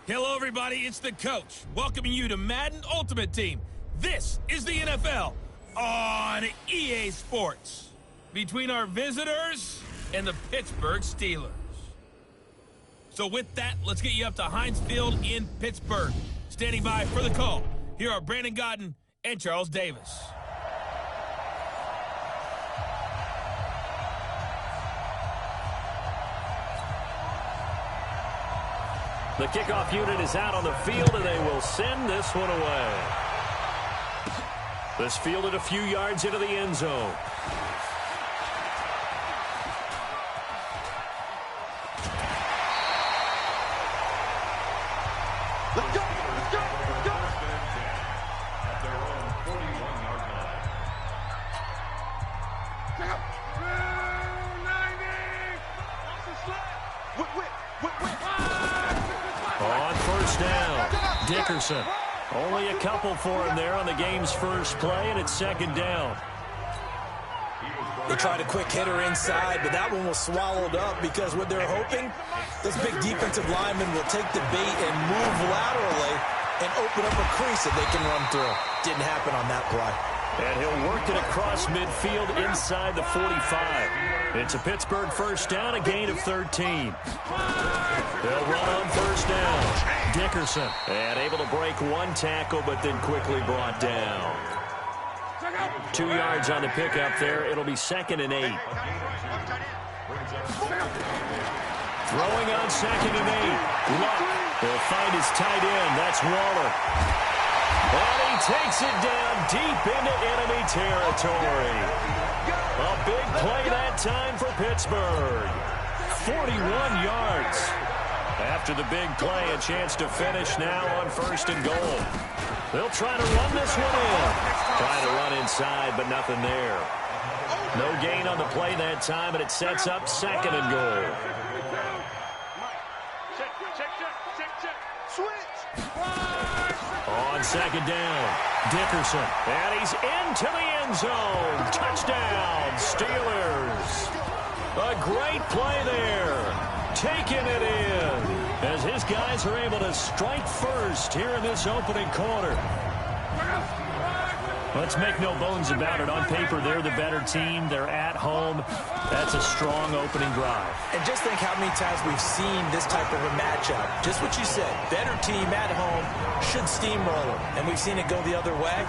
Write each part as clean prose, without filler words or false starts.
Hello, everybody. It's the coach welcoming you to Madden Ultimate Team. This is the NFL on EA Sports. Between our visitors and the Pittsburgh Steelers. So with that, let's get you up to Heinz Field in Pittsburgh. Standing by for the call, here are Brandon Godden and Charles Davis. The kickoff unit is out on the field, and they will send this one away. This fielded a few yards into the end zone. Let's go! Let's go! Let's go! At their own 41-yard line. On first down, Dickerson. Only a couple for him there on the game's first play, and it's second down. They tried a quick hitter inside, but that one was swallowed up because what they're hoping, this big defensive lineman will take the bait and move laterally and open up a crease that they can run through. Didn't happen on that play. And he'll work it across midfield inside the 45. It's a Pittsburgh first down, a gain of 13. They'll run on first down. Dickerson, and able to break one tackle, but then quickly brought down. 2 yards on the pickup there. It'll be 2nd and 8. Throwing on 2nd and 8. Luck. He'll find his tight end. That's Waller. And he takes it down deep into enemy territory. A big play that time for Pittsburgh. 41 yards. After the big play, a chance to finish now on 1st and goal. They'll try to run this one in. Trying to run inside, but nothing there. No gain on the play that time, and it sets up 2nd and goal. On 2nd down, Dickerson. And he's into the end zone. Touchdown, Steelers. A great play there. Taking it in as his guys are able to strike first here in this opening quarter. Let's make no bones about it. On paper, they're the better team. They're at home. That's a strong opening drive. And just think how many times we've seen this type of a matchup. Just what you said, better team at home should steamroll them. And we've seen it go the other way.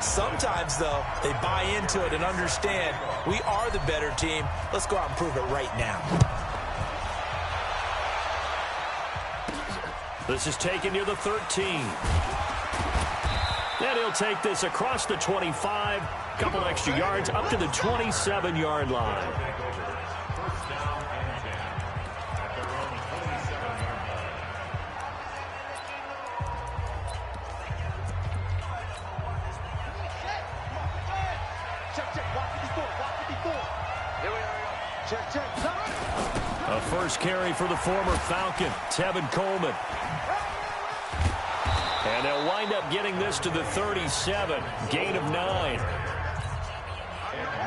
Sometimes, though, they buy into it and understand we are the better team. Let's go out and prove it right now. This is taken near the 13. And he'll take this across the 25. Couple extra yards up to the 27-yard line. A first carry for the former Falcon, Tevin Coleman. And they'll wind up getting this to the 37, gain of 9.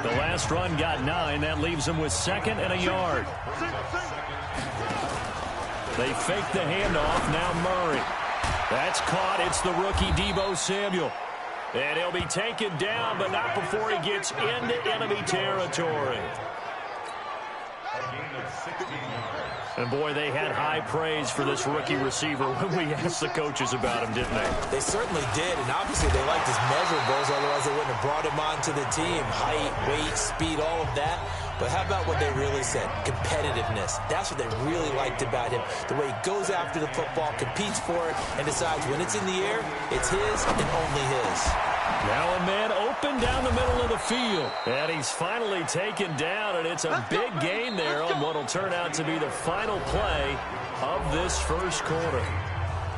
The last run got 9. That leaves them with 2nd and a yard. They fake the handoff. Now Murray. That's caught. It's the rookie Deebo Samuel. And he'll be taken down, but not before he gets into enemy territory. And, boy, they had high praise for this rookie receiver when we asked the coaches about him, didn't they? They certainly did, and obviously they liked his measurables, otherwise they wouldn't have brought him onto the team. Height, weight, speed, all of that. But how about what they really said? Competitiveness. That's what they really liked about him. The way he goes after the football, competes for it, and decides when it's in the air, it's his and only his. Now a man open down the middle of the field. And he's finally taken down, and it's a big gain there on what will turn out to be the final play of this first quarter.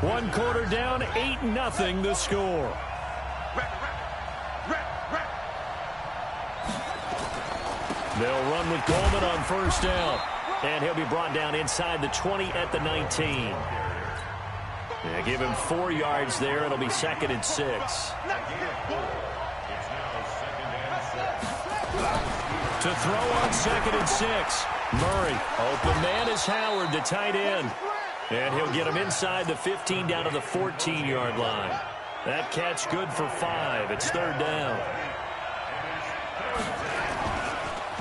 1 quarter down, 8-0 the score. They'll run with Coleman on first down. And he'll be brought down inside the 20 at the 19. Yeah, give him 4 yards there. It'll be 2nd and 6. To throw on 2nd and 6. Murray. Open man is Howard, the tight end. And he'll get him inside the 15 down to the 14-yard line. That catch good for 5. It's third down.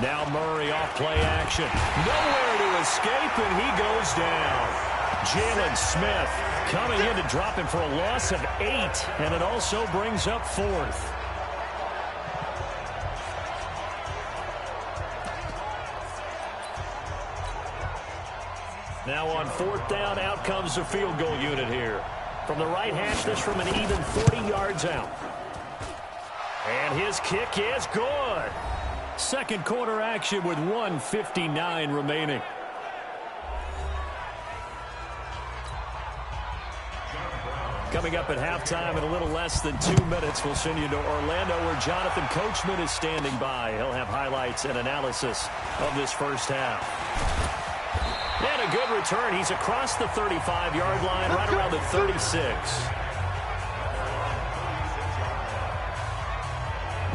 Now Murray off play action. Nowhere to escape, and he goes down. Jalen Smith coming in to drop him for a loss of 8, and it also brings up 4th. Now on 4th down, out comes the field goal unit here. From the right hash, this from an even 40 yards out. And his kick is good. Second quarter action with 1:59 remaining. Coming up at halftime in a little less than 2 minutes, we'll send you to Orlando where Jonathan Coachman is standing by. He'll have highlights and analysis of this first half. And a good return. He's across the 35-yard line, right around the 36.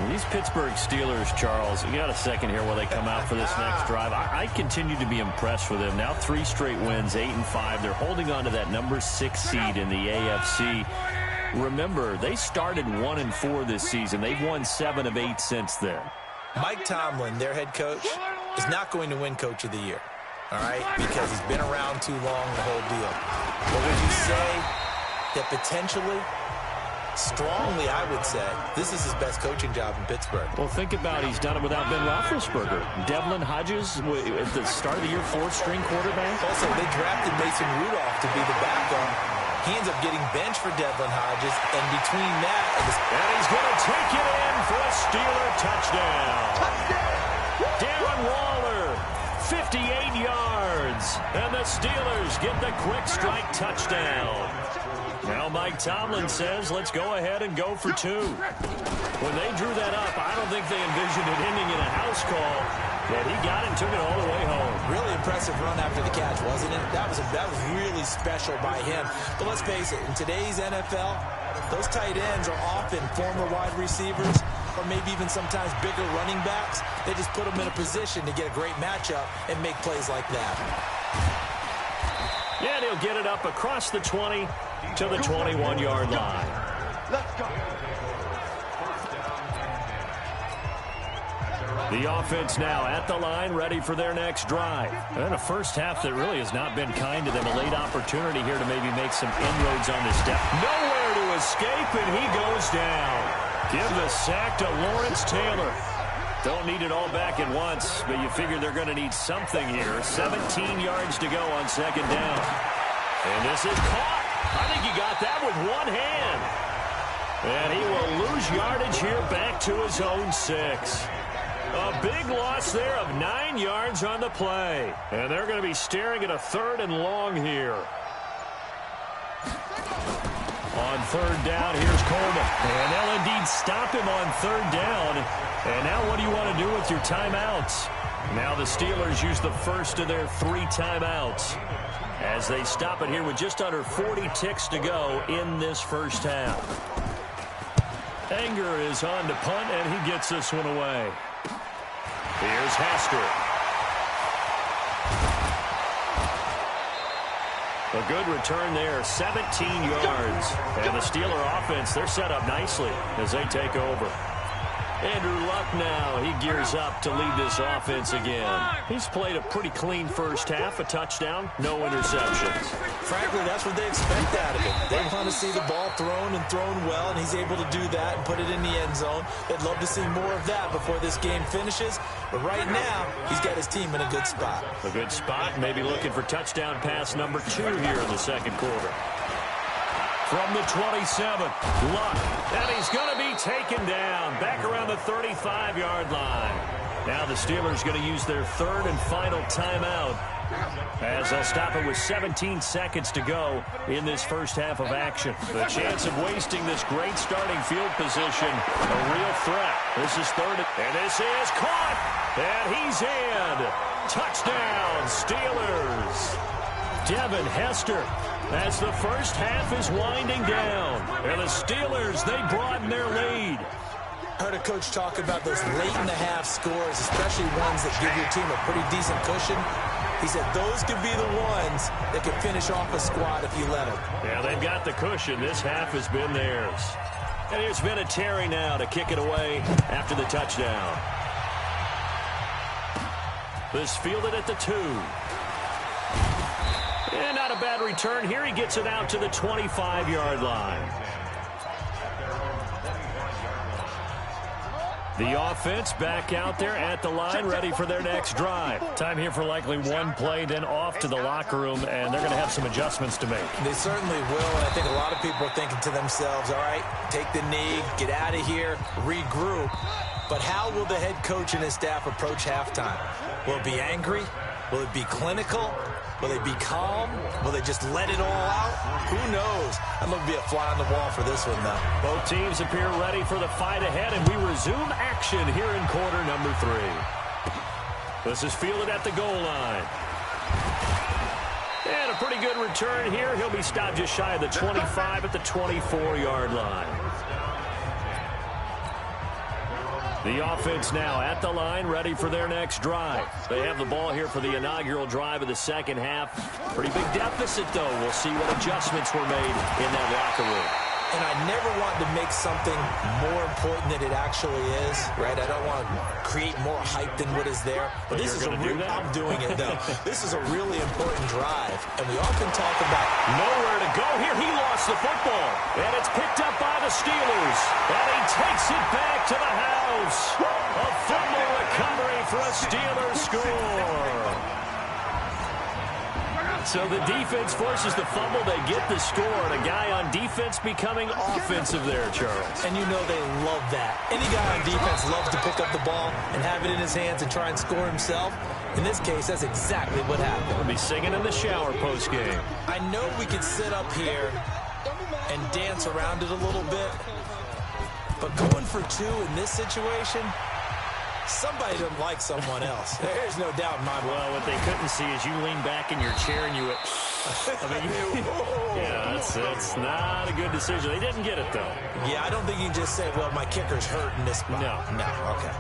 These Pittsburgh Steelers, Charles, you got a second here while they come out for this next drive. I continue to be impressed with them. Now 3 straight wins, 8-5. They're holding on to that number 6 seed in the AFC. Remember, they started 1-4 this season. They've won 7 of 8 since then. Mike Tomlin, their head coach, is not going to win Coach of the Year. All right, because he's been around too long, the whole deal. But would you say that potentially, strongly I would say, this is his best coaching job in Pittsburgh? Well, think about it. He's done it without Ben Roethlisberger. Devlin Hodges, at the start of the year, 4th-string quarterback. Also, they drafted Mason Rudolph to be the backup. He ends up getting benched for Devlin Hodges, and between that and he's going to take it in for a Steeler touchdown. Darren Waller, 58 yards, and the Steelers get the quick strike touchdown. Now Mike Tomlin says, let's go ahead and go for 2. When they drew that up, I don't think they envisioned it ending in a house call, but he got it and took it all the way home. Really impressive run after the catch, wasn't it? That was really special by him. But let's face it, in today's NFL, those tight ends are often former wide receivers, or maybe even sometimes bigger running backs. They just put them in a position to get a great matchup and make plays like that. And he'll get it up across the 20 to the 21-yard line. Let's go. The offense now at the line, ready for their next drive. And a first half that really has not been kind to them. A late opportunity here to maybe make some inroads on this step. Nowhere to escape, and he goes down. Give the sack to Lawrence Taylor. Don't need it all back at once, but you figure they're going to need something here. 17 yards to go on second down. And this is caught. I think he got that with one hand. And he will lose yardage here back to his own 6. A big loss there of 9 yards on the play. And they're going to be staring at a 3rd and long here. On 3rd down, here's Coleman. And they'll indeed stop him on 3rd down. And now what do you want to do with your timeouts? Now the Steelers use the first of their 3 timeouts as they stop it here with just under 40 ticks to go in this first half. Anger is on to punt, and he gets this one away. Here's Hester. A good return there, 17 yards. And the Steeler offense, they're set up nicely as they take over. Andrew Luck now, he gears up to lead this offense again. He's played a pretty clean first half, a touchdown, no interceptions. Frankly, that's what they expect out of him. They want to see the ball thrown and thrown well, and he's able to do that and put it in the end zone. They'd love to see more of that before this game finishes. But right now, he's got his team in a good spot. A good spot, maybe looking for touchdown pass number 2 here in the second quarter. From the 27, Luck, and he's going to be taken down back around the 35-yard line. Now the Steelers going to use their 3rd and final timeout as they'll stop it with 17 seconds to go in this first half of action. The chance of wasting this great starting field position, a real threat. This is 3rd, and this is caught, and he's in. Touchdown, Steelers. Devin Hester, as the first half is winding down. And the Steelers, they broaden their lead. I heard a coach talk about those late-in-the-half scores, especially ones that give your team a pretty decent cushion. He said those could be the ones that could finish off a squad if you let them. Yeah, they've got the cushion. This half has been theirs. And here's Vinatieri now to kick it away after the touchdown. This fielded at the 2. And not a bad return here. He gets it out to the 25-yard line. The offense back out there at the line, ready for their next drive. Time here for likely one play, then off to the locker room, and they're going to have some adjustments to make. They certainly will, and I think a lot of people are thinking to themselves, all right, take the knee, get out of here, regroup. But how will the head coach and his staff approach halftime? Will it be angry? Will it be clinical? Will they be calm? Will they just let it all out? Who knows? I'm going to be a fly on the wall for this one, though. Both teams appear ready for the fight ahead, and we resume action here in quarter number 3. This is fielded at the goal line. And a pretty good return here. He'll be stopped just shy of the 25 at the 24-yard line. The offense now at the line, ready for their next drive. They have the ball here for the inaugural drive of the second half. Pretty big deficit, though. We'll see what adjustments were made in that locker room. And I never want to make something more important than it actually is, right? I don't want to create more hype than what is there. But this is I'm doing it, though. This is a really important drive. And we often talk about nowhere to go here. He lost the football. And it's picked up by the Steelers. And he takes it back to the house. A fumble recovery for a Steelers score. So the defense forces the fumble. They get the score. And a guy on defense becoming offensive there, Charles. And you know they love that. Any guy on defense loves to pick up the ball and have it in his hands and try and score himself. In this case, that's exactly what happened. We'll be singing in the shower post-game. I know we could sit up here and dance around it a little bit, but going for 2 in this situation, somebody doesn't like someone else. There's no doubt in my mind. Well, what they couldn't see is you lean back in your chair and you went, yeah, that's not a good decision. They didn't get it, though. Yeah, I don't think you can just say, well, my kicker's hurt in this spot. No, okay.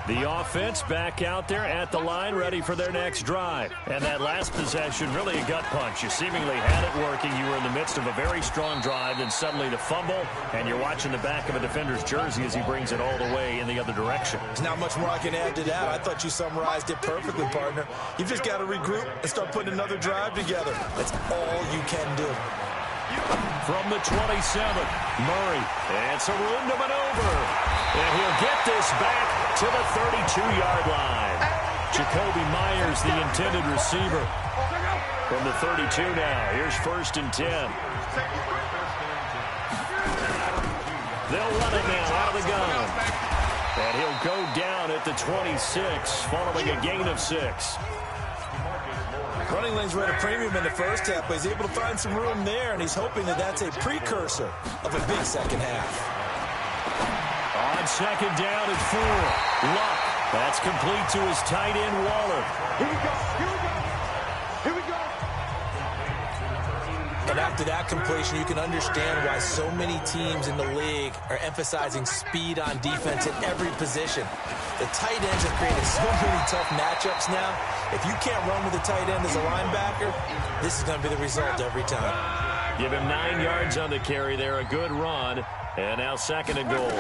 The offense back out there at the line, ready for their next drive. And that last possession, really a gut punch. You seemingly had it working. You were in the midst of a very strong drive, then suddenly the fumble, and you're watching the back of a defender's jersey as he brings it all the way in the other direction. There's not much more I can add to that. I thought you summarized it perfectly, partner. You've just got to regroup and start putting another drive together. That's all you can do. From the 27, Murray, and some room to maneuver. And he'll get this back to the 32-yard line. Jacoby Myers, the intended receiver. From the 32 now, here's 1st and 10. They'll run it now out of the gun. And he'll go down at the 26, following a gain of 6. Running lanes were at a premium in the first half, but he's able to find some room there, and he's hoping that that's a precursor of a big second half. On second down at 4, Luck. That's complete to his tight end, Waller. Here we go, here we go, here we go. And after that completion, you can understand why so many teams in the league are emphasizing speed on defense at every position. The tight ends have created so many tough matchups now. If you can't run with the tight end as a linebacker, this is going to be the result every time. Give him 9 yards on the carry there, a good run. And now 2nd and goal.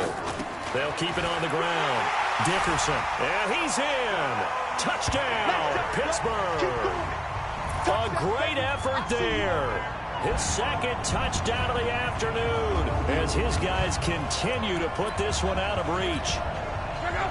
They'll keep it on the ground. Dickerson, and he's in. Touchdown, Pittsburgh. A great effort there. His 2nd touchdown of the afternoon as his guys continue to put this one out of reach.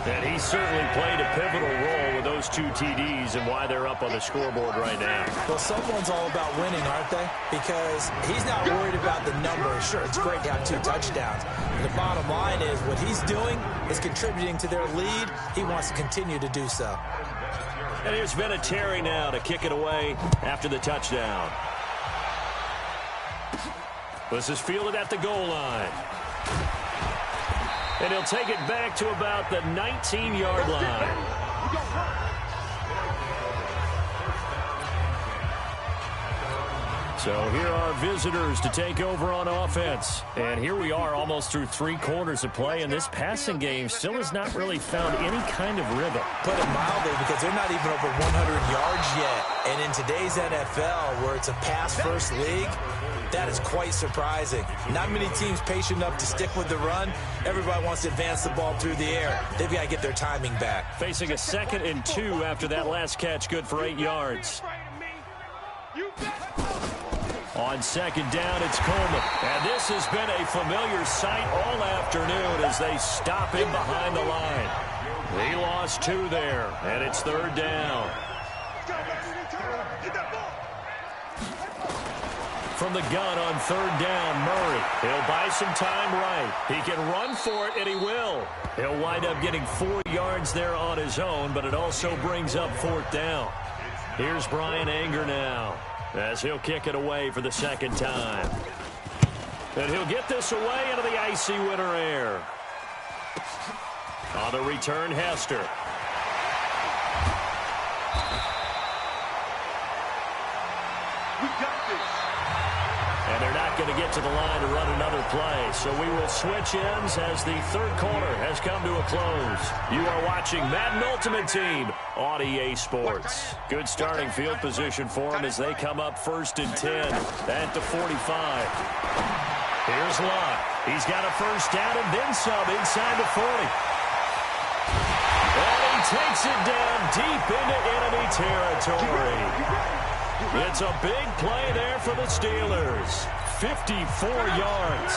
And he certainly played a pivotal role with those 2 TDs and why they're up on the scoreboard right now. Well, someone's all about winning, aren't they? Because he's not worried about the number. Sure, it's great to have 2 touchdowns. The bottom line is what he's doing is contributing to their lead. He wants to continue to do so. And here's Vinatieri now to kick it away after the touchdown. This is fielded at the goal line. And he'll take it back to about the 19-yard line. So here are visitors to take over on offense. And here we are almost through 3 quarters of play, and this passing game still has not really found any kind of rhythm. Put it mildly, because they're not even over 100 yards yet. And in today's NFL, where it's a pass-first league, that is quite surprising. Not many teams patient enough to stick with the run. Everybody wants to advance the ball through the air. They've got to get their timing back. Facing a 2nd and 2 after that last catch, good for 8 yards. On 2nd down, it's Coleman. And this has been a familiar sight all afternoon as they stop him behind the line. He lost 2 there, and it's 3rd down. From the gun on 3rd down, Murray. He'll buy some time right. He can run for it, and he will. He'll wind up getting 4 yards there on his own, but it also brings up 4th down. Here's Brian Anger now, as he'll kick it away for the 2nd time. And he'll get this away into the icy winter air. On the return, Hester. We got this. And they're not going to get to the line to run another play. So we will switch ends as the 3rd quarter has come to a close. You are watching Madden Ultimate Team on EA Sports. Good starting field position for them as they come up 1st and 10 at the 45. Here's Locke. He's got a 1st down and then some inside the 40. And he takes it down deep into enemy territory. It's a big play there for the Steelers. 54 yards.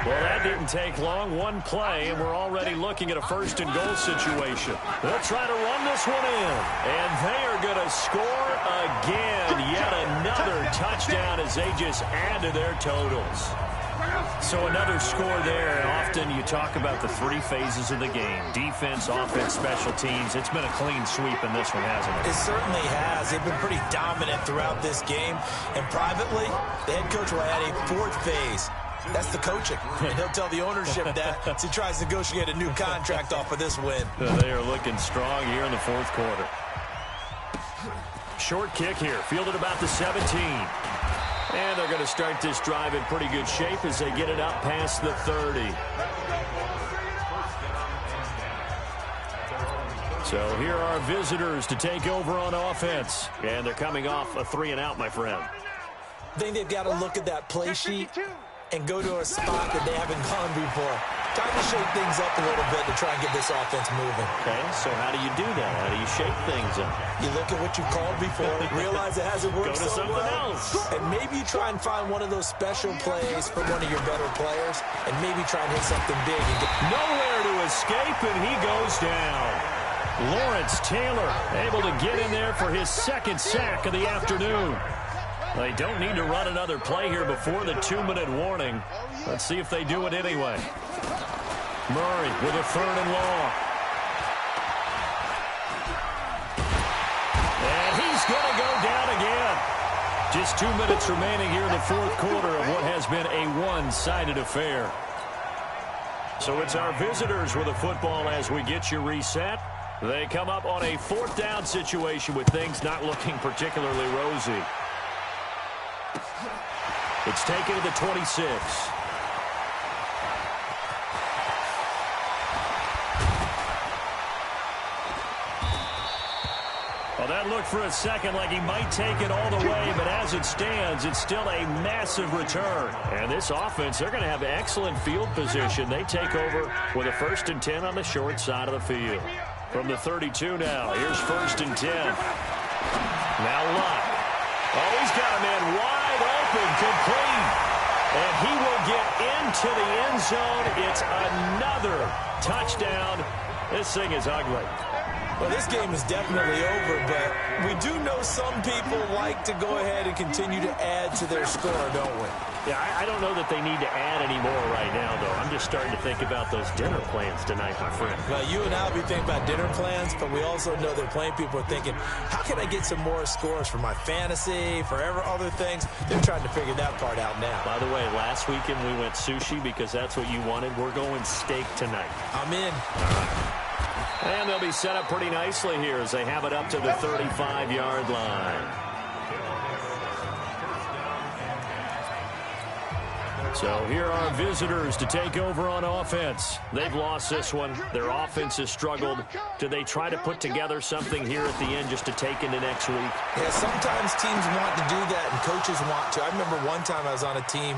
Well, that didn't take long. 1 play, and we're already looking at a 1st and goal situation. They'll try to run this one in. And they are going to score again. Yet another touchdown as they just add to their totals. So another score there. Often you talk about the 3 phases of the game. Defense, offense, special teams. It's been a clean sweep in this one, hasn't it? It certainly has. They've been pretty dominant throughout this game. And privately, the head coach will add a 4th phase. That's the coaching. And he'll tell the ownership that as he tries to negotiate a new contract off of this win. They are looking strong here in the 4th quarter. Short kick here. Fielded about the 17. And they're going to start this drive in pretty good shape as they get it up past the 30. So here are visitors to take over on offense. And they're coming off a 3-and-out, my friend. I think they've got to look at that play sheet and go to a spot that they haven't gone before. Time to shake things up a little bit to try and get this offense moving. Okay, so how do you do that? How do you shake things up? You look at what you called before, realize it hasn't worked Go to something else. and maybe try and find one of those special plays from one of your better players, and maybe try and hit something big. And get nowhere to escape, and he goes down. Lawrence Taylor able to get in there for his 2nd sack of the afternoon. They don't need to run another play here before the 2-minute warning. Let's see if they do it anyway. Murray with a 3rd and long. And he's going to go down again. Just 2 minutes remaining here in the 4th quarter of what has been a one-sided affair. So it's our visitors with the football as we get you reset. They come up on a 4th down situation with things not looking particularly rosy. It's taken to the 26. Well, that looked for a second like he might take it all the way, but as it stands, it's still a massive return. And this offense, they're going to have excellent field position. They take over with a 1st and 10 on the short side of the field. From the 32 now, here's 1st and 10. Now Locke. Oh, he's got a man wide open, complete. And he will get into the end zone. It's another touchdown. This thing is ugly. Well, this game is definitely over, but we do know some people like to go ahead and continue to add to their score, don't we? Yeah, I don't know that they need to add any more right now, though. I'm just starting to think about those dinner plans tonight, my friend. Well, you and I will be thinking about dinner plans, but we also know that plenty of people are thinking, how can I get some more scores for my fantasy, for other things? They're trying to figure that part out now. By the way, last weekend we went sushi because that's what you wanted. We're going steak tonight. I'm in. All right. And they'll be set up pretty nicely here as they have it up to the 35-yard line. So here are visitors to take over on offense. They've lost this one. Their offense has struggled. Do they try to put together something here at the end just to take into next week? Yeah, sometimes teams want to do that and coaches want to. I remember one time I was on a team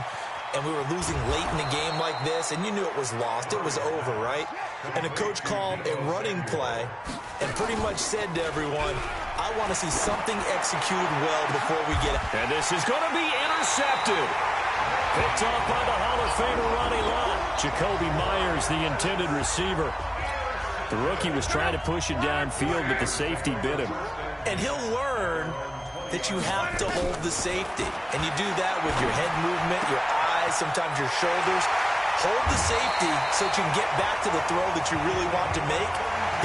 and we were losing late in the game like this, and you knew it was lost. It was over, right? And the coach called a running play and pretty much said to everyone, I want to see something executed well before we get it. And this is going to be intercepted. Picked off by the Hall of Famer Ronnie Lott. Jacoby Myers, the intended receiver. The rookie was trying to push it downfield, but the safety bit him. And he'll learn that you have to hold the safety. And you do that with your head movement, your eyes, sometimes your shoulders. Hold the safety so that you can get back to the throw that you really want to make.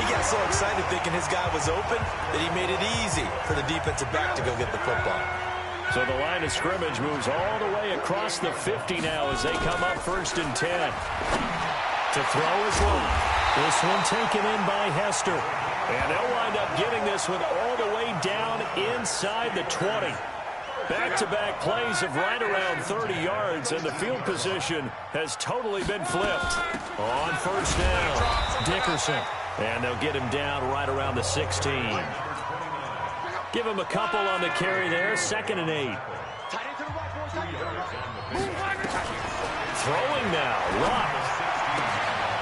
He got so excited thinking his guy was open that he made it easy for the defensive back to go get the football. So the line of scrimmage moves all the way across the 50 now as they come up 1st and 10. To throw is long. This one taken in by Hester. And they'll wind up getting this one all the way down inside the 20. Back-to-back plays of right around 30 yards, and the field position has totally been flipped. On 1st down, Dickerson. And they'll get him down right around the 16. Give him a couple on the carry there. 2nd and 8. Throwing now. Lott.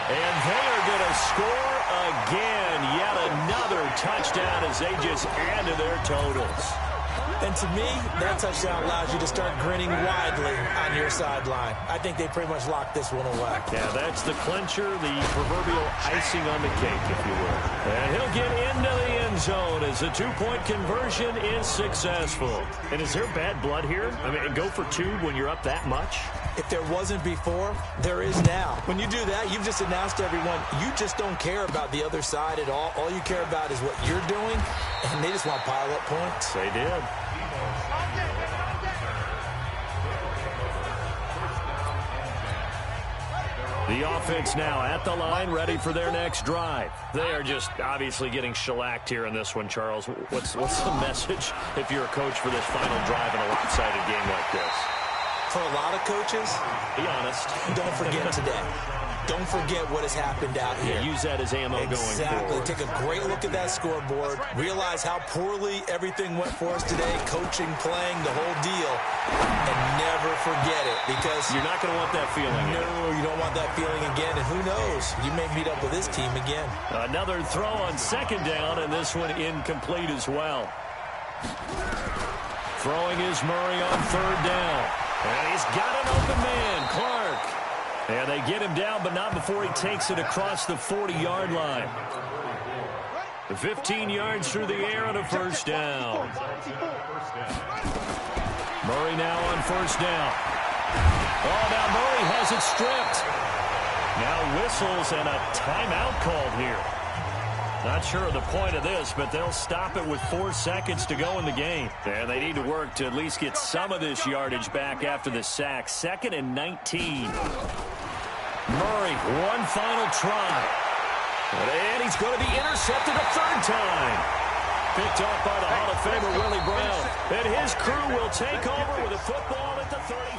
And they are going to score again. Yet another touchdown as they just add to their totals. And to me, that touchdown allows you to start grinning widely on your sideline. I think they pretty much locked this one away. Yeah, that's the clincher, the proverbial icing on the cake, if you will. And he'll get into the end zone as the 2-point conversion is successful. And is there bad blood here? I mean, go for 2 when you're up that much? If there wasn't before, there is now. When you do that, you've just announced to everyone, you just don't care about the other side at all. All you care about is what you're doing, and they just want to pile up points. They did. The offense now at the line, ready for their next drive. They are just obviously getting shellacked here in this one, Charles. What's the message if you're a coach for this final drive in a lopsided game like this? For a lot of coaches, be honest. Don't forget today. Don't forget what has happened out here. Yeah, use that as ammo going forward. Exactly. Take a great look at that scoreboard. Realize how poorly everything went for us today. Coaching, playing, the whole deal. And never forget it, because you're not going to want that feeling. No, you don't want that feeling again. And who knows? You may meet up with this team again. Another throw on 2nd down, and this one incomplete as well. Throwing is Murray on 3rd down. And he's got an open man, Clark. And they get him down, but not before he takes it across the 40-yard line. The 15 yards through the air on a 1st down. Murray now on 1st down. Oh, now Murray has it stripped. Now whistles and a timeout called here. Not sure of the point of this, but they'll stop it with 4 seconds to go in the game. And they need to work to at least get some of this yardage back after the sack. 2nd and 19. Murray, one final try. And he's going to be intercepted a 3rd time. Picked off by the Hall of Famer Willie Brown. And his crew will take over with a football at the 30.